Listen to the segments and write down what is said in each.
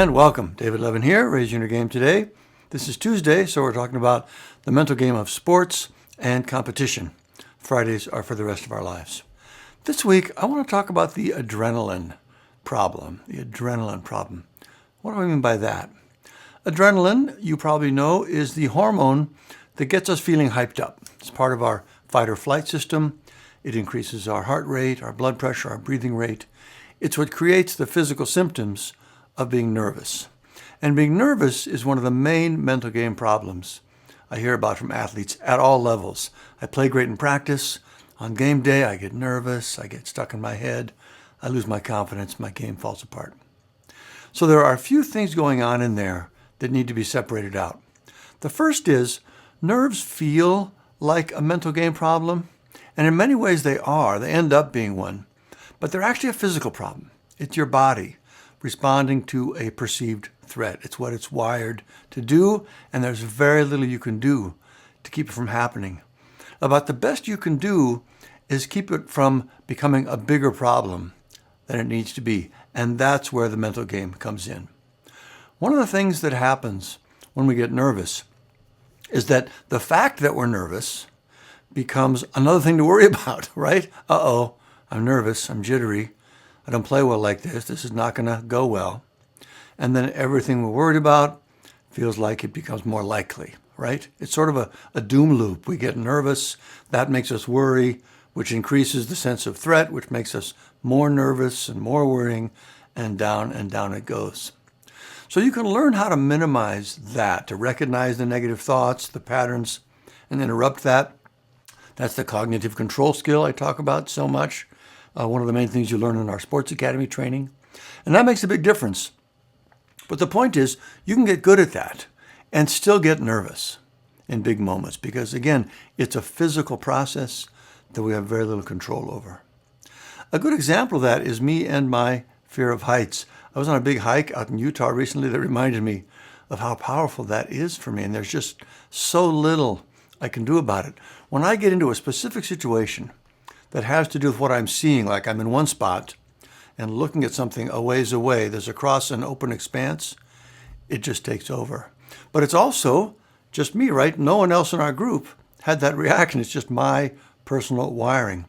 And welcome. David Levin here, Raising Your Game today. This is Tuesday, so we're talking about the mental game of sports and competition. Fridays are for the rest of our lives. This week, I want to talk about the adrenaline problem. The adrenaline problem. What do I mean by that? Adrenaline, you probably know, is the hormone that gets us feeling hyped up. It's part of our fight or flight system. It increases our heart rate, our blood pressure, our breathing rate. It's what creates the physical symptoms of being nervous. And being nervous is one of the main mental game problems I hear about from athletes at all levels. I play great in practice. On game day, I get nervous. I get stuck in my head. I lose my confidence. My game falls apart. So there are a few things going on in there that need to be separated out. The first is nerves feel like a mental game problem. And in many ways they are. They end up being one. But they're actually a physical problem. It's your body responding to a perceived threat. It's what it's wired to do, and there's very little you can do to keep it from happening. About the best you can do is keep it from becoming a bigger problem than it needs to be, and that's where the mental game comes in. One of the things that happens when we get nervous is that the fact that we're nervous becomes another thing to worry about, right? I'm nervous, I'm jittery, I don't play well like this. This is not going to go well. And then everything we're worried about feels like it becomes more likely, right? It's sort of a doom loop. We get nervous. That makes us worry, which increases the sense of threat, which makes us more nervous and more worrying, and down it goes. So you can learn how to minimize that, to recognize the negative thoughts, the patterns, and interrupt that. That's the cognitive control skill I talk about so much. One of the main things you learn in our sports academy training. And that makes a big difference. But the point is, you can get good at that and still get nervous in big moments because, again, it's a physical process that we have very little control over. A good example of that is me and my fear of heights. I was on a big hike out in Utah recently that reminded me of how powerful that is for me, and there's just so little I can do about it. When I get into a specific situation that has to do with what I'm seeing, like I'm in one spot and looking at something a ways away, there's across an open expanse, it just takes over. But it's also just me, right? No one else in our group had that reaction. It's just my personal wiring.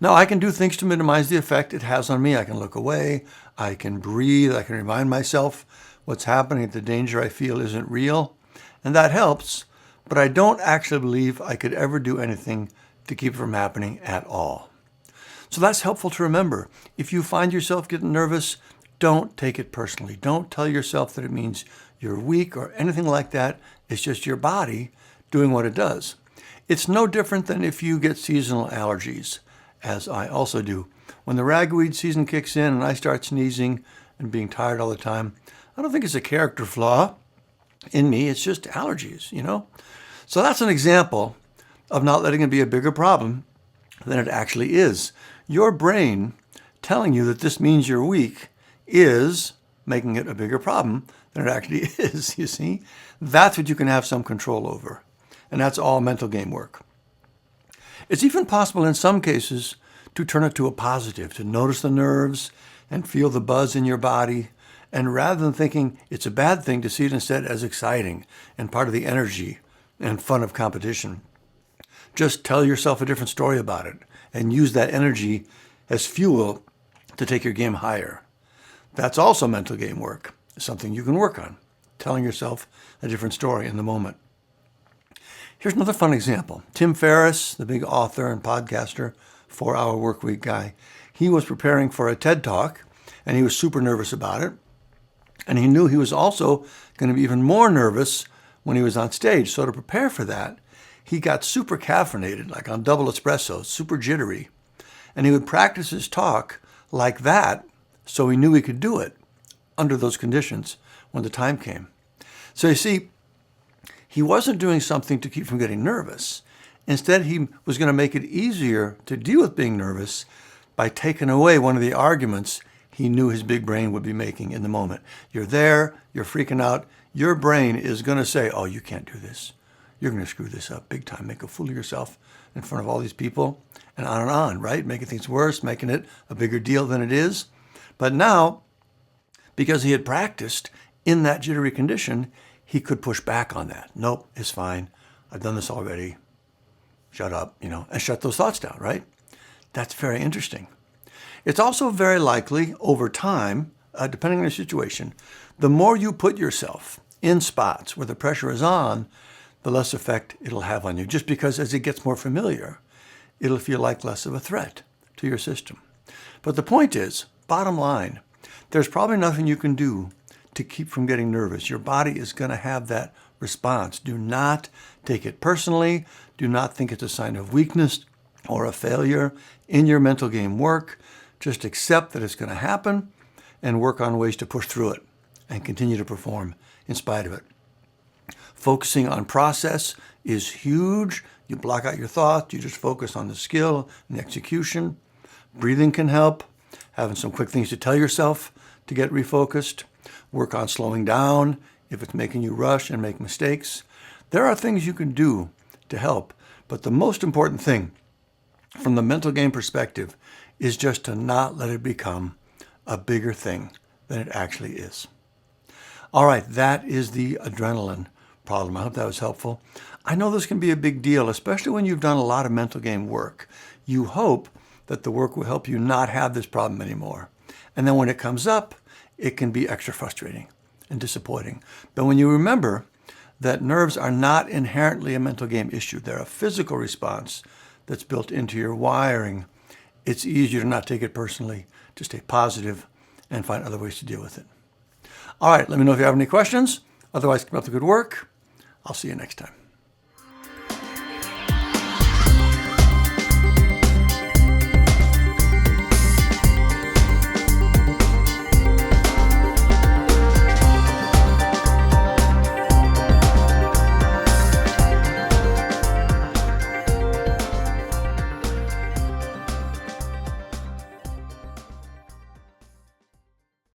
Now, I can do things to minimize the effect it has on me. I can look away, I can breathe, I can remind myself what's happening, the danger I feel isn't real, and that helps, but I don't actually believe I could ever do anything to keep it from happening at all. So that's helpful to remember. If you find yourself getting nervous, don't take it personally. Don't tell yourself that it means you're weak or anything like that. It's just your body doing what it does. It's no different than if you get seasonal allergies, as I also do. When the ragweed season kicks in and I start sneezing and being tired all the time, I don't think it's a character flaw in me. It's just allergies, So that's an example of not letting it be a bigger problem than it actually is. Your brain telling you that this means you're weak is making it a bigger problem than it actually is, you see? That's what you can have some control over. And that's all mental game work. It's even possible in some cases to turn it to a positive, to notice the nerves and feel the buzz in your body. And rather than thinking it's a bad thing, to see it instead as exciting and part of the energy and fun of competition. Just tell yourself a different story about it and use that energy as fuel to take your game higher. That's also mental game work, something you can work on, telling yourself a different story in the moment. Here's another fun example. Tim Ferriss, the big author and podcaster, 4-Hour Workweek guy, he was preparing for a TED Talk, and he was super nervous about it. And he knew he was also going to be even more nervous when he was on stage. So to prepare for that, he got super caffeinated, like on double espresso, super jittery. And he would practice his talk like that so he knew he could do it under those conditions when the time came. So you see, he wasn't doing something to keep from getting nervous. Instead, he was going to make it easier to deal with being nervous by taking away one of the arguments he knew his big brain would be making in the moment. You're there, you're freaking out. Your brain is going to say, oh, you can't do this. You're going to screw this up big time, make a fool of yourself in front of all these people, and on, right? Making things worse, making it a bigger deal than it is. But now, because he had practiced in that jittery condition, he could push back on that. Nope, it's fine. I've done this already. Shut up, and shut those thoughts down, right? That's very interesting. It's also very likely over time, depending on the situation, the more you put yourself in spots where the pressure is on, the less effect it'll have on you. Just because as it gets more familiar, it'll feel like less of a threat to your system. But the point is, bottom line, there's probably nothing you can do to keep from getting nervous. Your body is going to have that response. Do not take it personally. Do not think it's a sign of weakness or a failure in your mental game work. Just accept that it's going to happen and work on ways to push through it and continue to perform in spite of it. Focusing on process is huge. You block out your thoughts. You just focus on the skill and the execution. Breathing can help. Having some quick things to tell yourself to get refocused. Work on slowing down if it's making you rush and make mistakes. There are things you can do to help, but the most important thing from the mental game perspective is just to not let it become a bigger thing than it actually is. All right, that is the adrenaline problem. I hope that was helpful. I know this can be a big deal, especially when you've done a lot of mental game work. You hope that the work will help you not have this problem anymore. And then when it comes up, it can be extra frustrating and disappointing. But when you remember that nerves are not inherently a mental game issue, they're a physical response that's built into your wiring, it's easier to not take it personally, to stay positive and find other ways to deal with it. All right, let me know if you have any questions. Otherwise, keep up the good work. I'll see you next time.